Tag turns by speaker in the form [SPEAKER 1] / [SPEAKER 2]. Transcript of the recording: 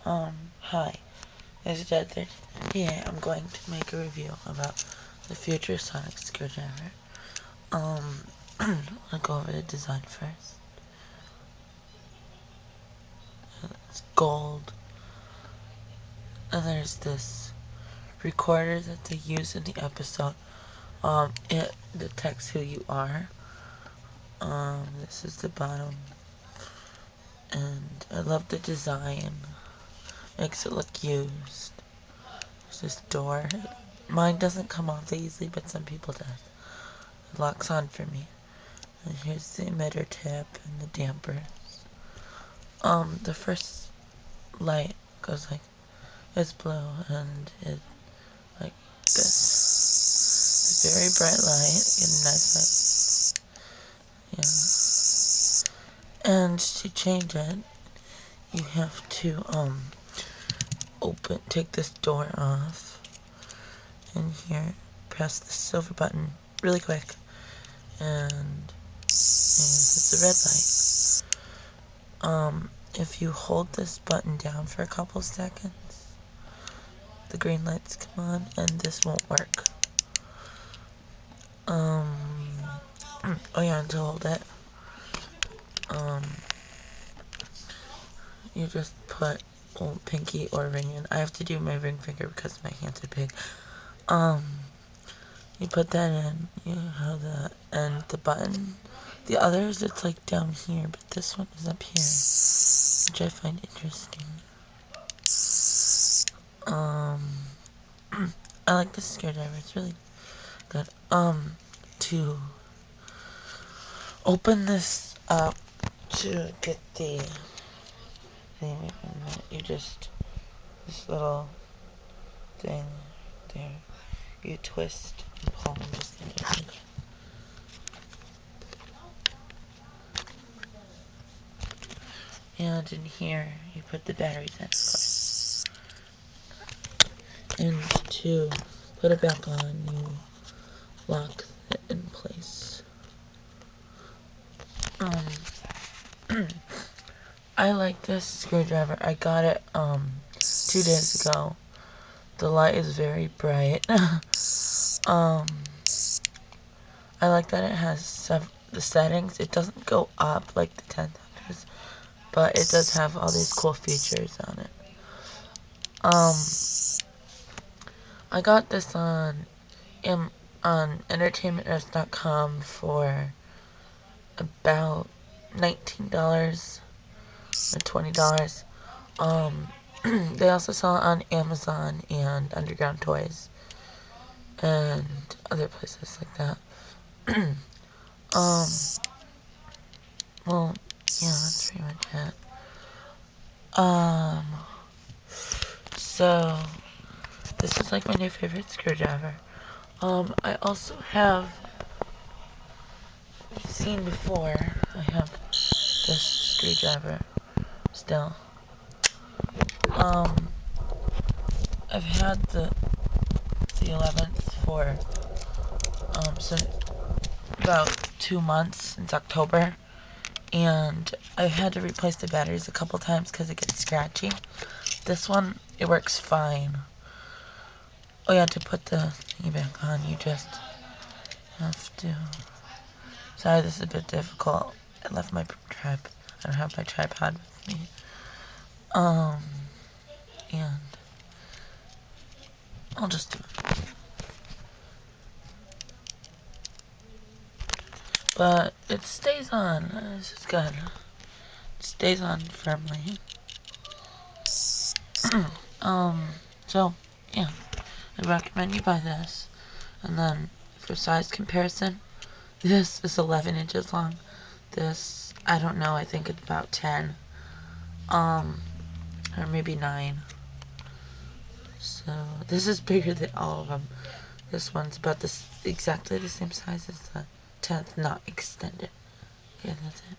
[SPEAKER 1] Hi, it's Jether. Yeah, I'm going to make a review about the Future Sonic Screwdriver. I'll go over the design first. It's gold. And there's this recorder that they use in the episode. It detects who you are. This is the bottom. And I love the design. Makes it look used. There's this door. Mine doesn't come off easily, but some people does. It locks on for me. And here's the emitter tip and the dampers. The first light goes like, it's blue, and it like this. It's a very bright light, get a nice light, yeah. And to change it, you have to, take this door off, and here, press the silver button really quick, and it's a red light. If you hold this button down for a couple seconds, the green lights come on, and this won't work. Oh yeah, and to hold it, you just put pinky or ring in. I have to do my ring finger because my hands are big. You put that in, you have that, and the button. The others, it's like down here, but this one is up here, which I find interesting. I like this screwdriver, it's really good. To open this up to get the thing, you just, this little thing there, you twist and pull, I'm just gonna do it. And in here, you put the batteries in, of course. And to put it back on, you lock it in place. I like this screwdriver. I got it 2 days ago. The light is very bright. I like that it has the settings. It doesn't go up like the 10,000s, but it does have all these cool features on it. I got this on entertainmentearth.com for about $19 or $20. They also sell it on Amazon and Underground Toys and other places like that. Well, yeah, that's pretty much it. So this is like my new favorite screwdriver. I also have seen before, I have this screwdriver still. I've had the 11th for since about 2 months, since October, and I've had to replace the batteries a couple times because it gets scratchy. This one, it works fine. Oh yeah, to put the thingy back on, you just have to... Sorry, this is a bit difficult. I left my I don't have my tripod with me. And I'll just do it. But it stays on. This is good. It stays on firmly. So, yeah. I recommend you buy this. And then, for size comparison, this is 11 inches long. This, I don't know, I think it's about 10. Or maybe 9. So, this is bigger than all of them. This one's about exactly the same size as the 10th, not extended. Okay, that's it.